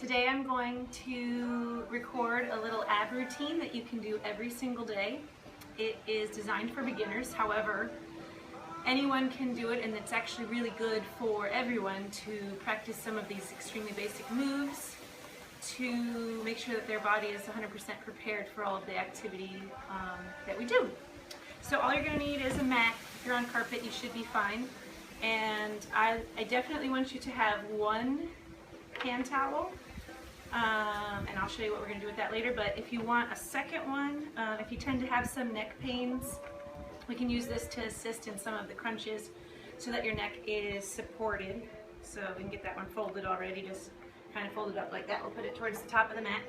Today I'm going to record a little ab routine that you can do every single day. It is designed for beginners, however, anyone can do it, and it's actually really good for everyone to practice some of these extremely basic moves to make sure that their body is 100% prepared for all of the activity that we do. So all you're going to need is a mat. If you're on carpet, you should be fine. And I definitely want you to have one hand towel, and I'll show you what we're going to do with that later. But if you want a second one, if you tend to have some neck pains, we can use this to assist in some of the crunches so that your neck is supported. So we can get that one folded already, just kind of fold it up like that. We'll put it towards the top of the mat.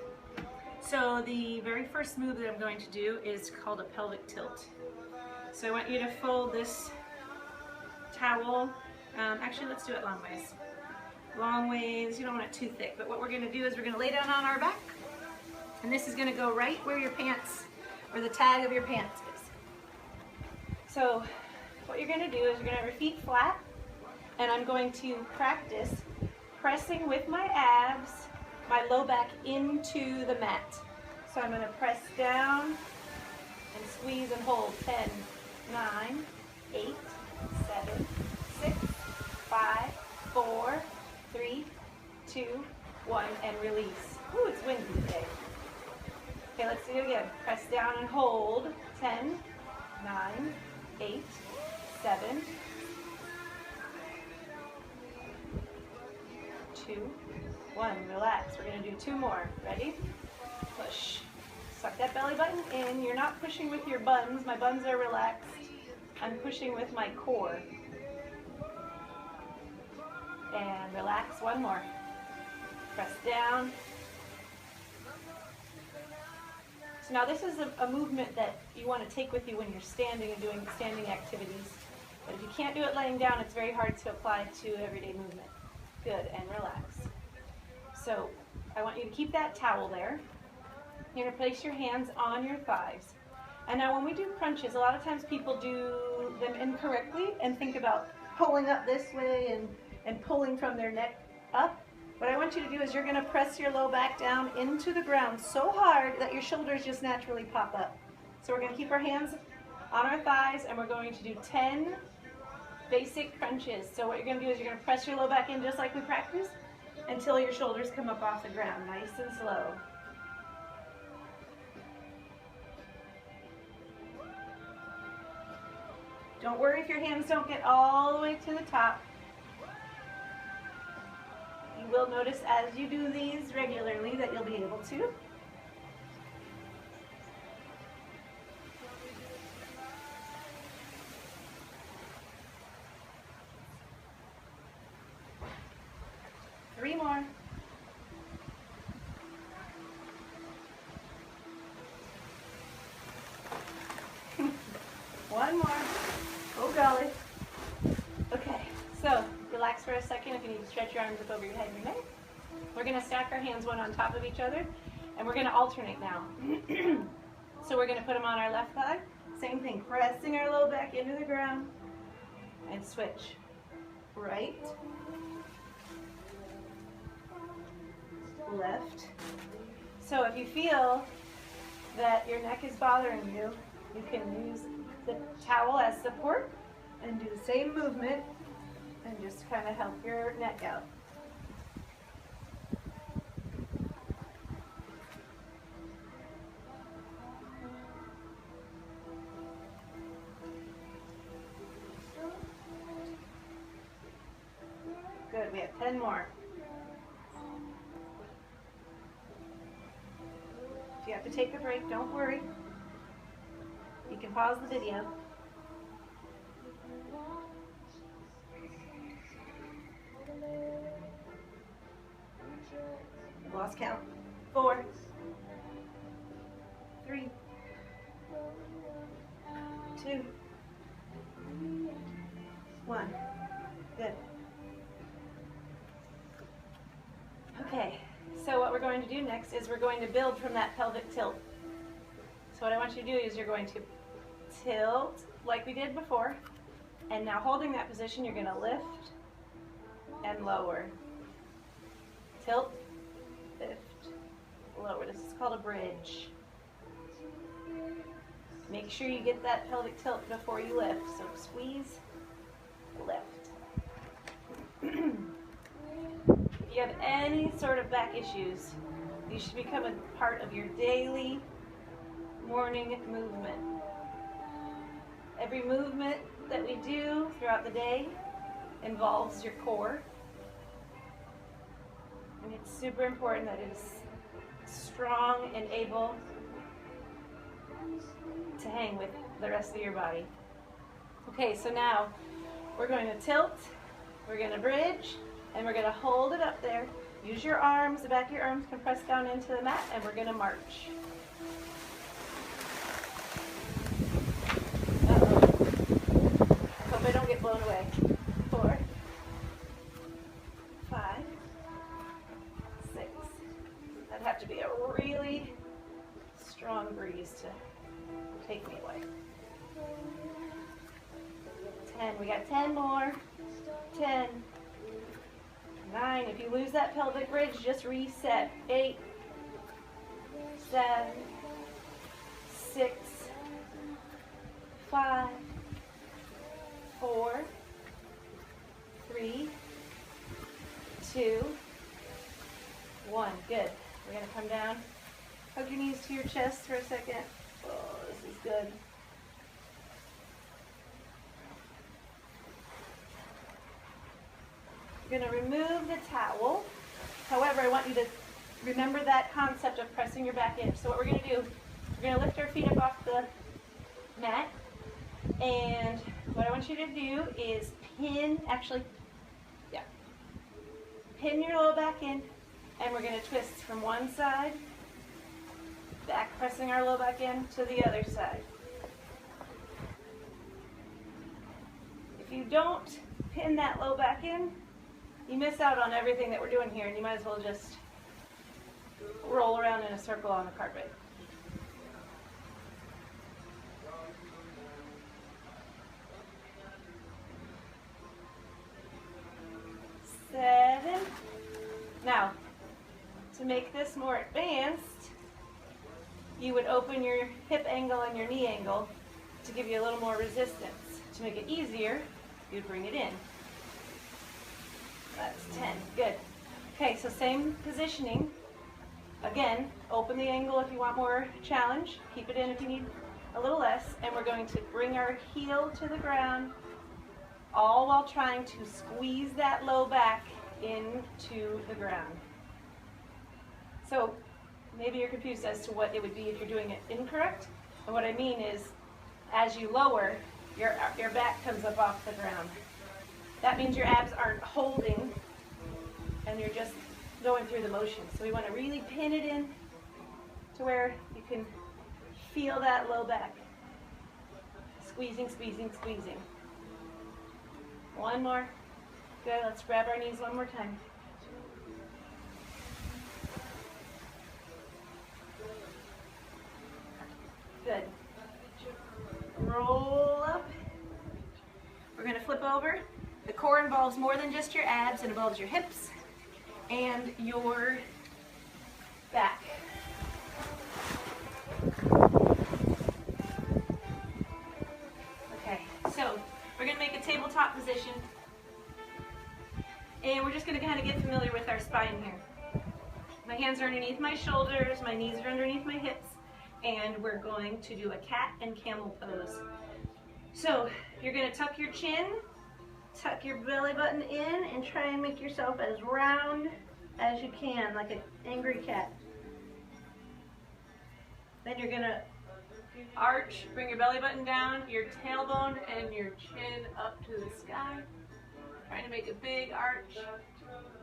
So the very first move that I'm going to do is called a pelvic tilt. So I want you to fold this towel, actually let's do it long ways. Long ways, you don't want it too thick, but what we're going to do is we're going to lay down on our back, and this is going to go right where your pants, or the tag of your pants is. So what you're going to do is you're going to have your feet flat, and I'm going to practice pressing with my abs, my low back into the mat. So I'm going to press down and squeeze and hold. 10, 9, 8, 7, 6, 5, 4, 3, 2, 1, and release. Ooh, it's windy today. Okay, let's do it again. Press down and hold. 10, 9, 8, 7, 2, 1. Relax. We're going to do 2 more. Ready? Push. Suck that belly button in. You're not pushing with your buns. My buns are relaxed. I'm pushing with my core. And relax. 1 more. Press down. So now this is a movement that you want to take with you when you're standing and doing standing activities. But if you can't do it laying down, it's very hard to apply to everyday movement. Good, and relax. So I want you to keep that towel there. You're going to place your hands on your thighs. And now when we do crunches, a lot of times people do them incorrectly and think about pulling up this way and pulling from their neck up. What I want you to do is you're going to press your low back down into the ground so hard that your shoulders just naturally pop up. So we're going to keep our hands on our thighs, and we're going to do 10 basic crunches. So what you're going to do is you're going to press your low back in just like we practiced until your shoulders come up off the ground, nice and slow. Don't worry if your hands don't get all the way to the top. You will notice as you do these regularly that you'll be able to. Three more. One more. Oh golly. Okay, so relax for a second. If you need to stretch your arms up over your head and your neck. We're going to stack our hands one on top of each other, and we're going to alternate now. So we're going to put them on our left thigh. Same thing, pressing our low back into the ground, and switch. Right. Left. So if you feel that your neck is bothering you, you can use the towel as support and do the same movement and just kind of help your neck out. Good, we have 10 more. If you have to take a break, don't worry. You can pause the video. Lost count. 4, 3, 2, 1. Good. Okay, so what we're going to do next is we're going to build from that pelvic tilt. So what I want you to do is you're going to tilt like we did before, and now holding that position, you're going to lift and lower. Tilt lift, lower. This is called a bridge. Make sure you get that pelvic tilt before you lift. So squeeze, lift. If you have any sort of back issues, these should become a part of your daily morning movement. Every movement that we do throughout the day involves your core. And it's super important that it is strong and able to hang with the rest of your body. Okay, so now we're going to tilt, we're going to bridge, and we're going to hold it up there. Use your arms, the back of your arms can press down into the mat, and we're going to march. Hope I don't get blown away. 4, 5, 6. That'd have to be a really strong breeze to take me away. 10. We got 10 more. 10. 9. If you lose that pelvic bridge, just reset. 8, 7, 6, 5, 4, 3, 2, 1. Good. We're going to come down. Hug your knees to your chest for a second. Oh, this is good. You're going to remove the towel. However, I want you to remember that concept of pressing your back in. So what we're going to do, we're going to lift our feet up off the mat. And what I want you to do is pin your lower back in. And we're going to twist from one side, back, pressing our low back in to the other side. If you don't pin that low back in, you miss out on everything that we're doing here, and you might as well just roll around in a circle on the carpet. Seven. Now, to make this more advanced, you would open your hip angle and your knee angle to give you a little more resistance. To make it easier, you'd bring it in. That's 10. Good. Okay, so same positioning. Again, open the angle if you want more challenge. Keep it in if you need a little less. And we're going to bring our heel to the ground, all while trying to squeeze that low back into the ground. So maybe you're confused as to what it would be if you're doing it incorrect. And what I mean is, as you lower, your back comes up off the ground. That means your abs aren't holding and you're just going through the motion. So we want to really pin it in to where you can feel that low back. Squeezing, squeezing, squeezing. One more. Good, let's grab our knees one more time. Good. Roll up. We're going to flip over. The core involves more than just your abs. It involves your hips and your back. Okay, so we're going to make a tabletop position. And we're just going to kind of get familiar with our spine here. My hands are underneath my shoulders, my knees are underneath my hips, and we're going to do a cat and camel pose. So you're going to tuck your chin, tuck your belly button in, and try and make yourself as round as you can, like an angry cat. Then you're going to arch, bring your belly button down, your tailbone and your chin up to the sky. Trying to make a big arch,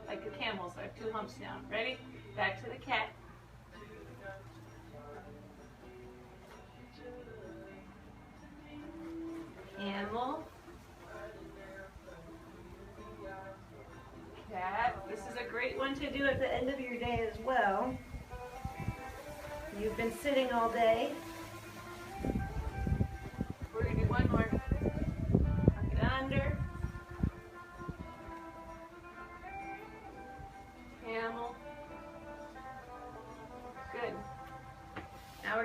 like the camels. I have 2 humps down. Ready? Back to the cat. Camel. Cat. This is a great one to do at the end of your day as well. You've been sitting all day. We're going to do one more. Tuck it under. Camel.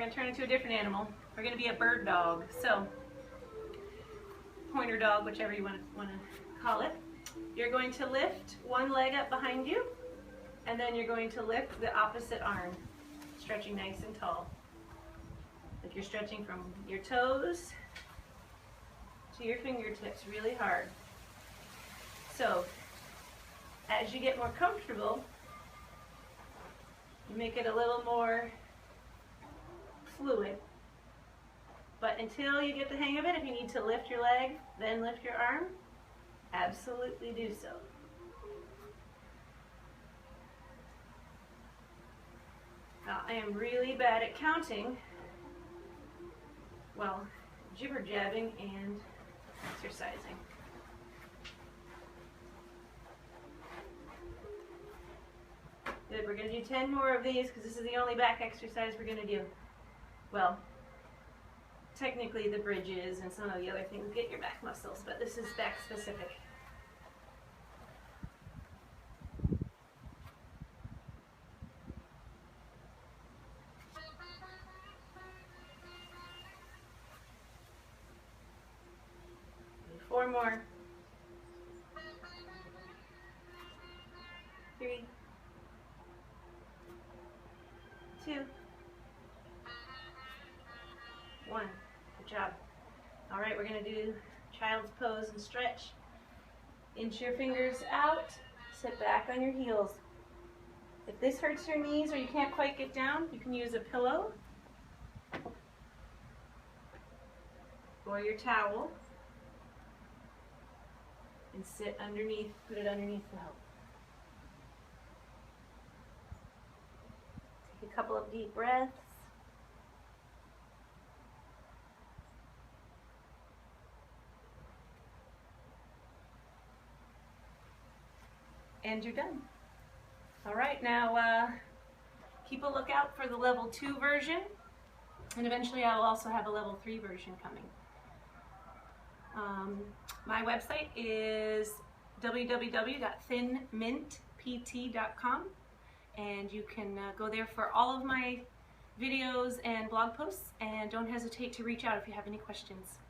going to turn into a different animal. We're going to be a bird dog. So, pointer dog, whichever you want to call it. You're going to lift one leg up behind you, and then you're going to lift the opposite arm, stretching nice and tall. Like you're stretching from your toes to your fingertips really hard. So, as you get more comfortable, you make it a little more fluid. But until you get the hang of it, if you need to lift your leg, then lift your arm, absolutely do so. Now, I am really bad at counting, well, jibber jabbing and exercising. Good, we're going to do 10 more of these because this is the only back exercise we're going to do. Well, technically the bridges and some of the other things get your back muscles, but this is back specific. Four more. 3, 2, 1. Good job. All right, we're going to do child's pose and stretch. Inch your fingers out. Sit back on your heels. If this hurts your knees or you can't quite get down, you can use a pillow or your towel and sit underneath, put it underneath to help. Take a couple of deep breaths. And you're done. All right, now keep a lookout for the level 2 version, and eventually I will also have a level 3 version coming. My website is www.thinmintpt.com, and you can go there for all of my videos and blog posts, and don't hesitate to reach out if you have any questions.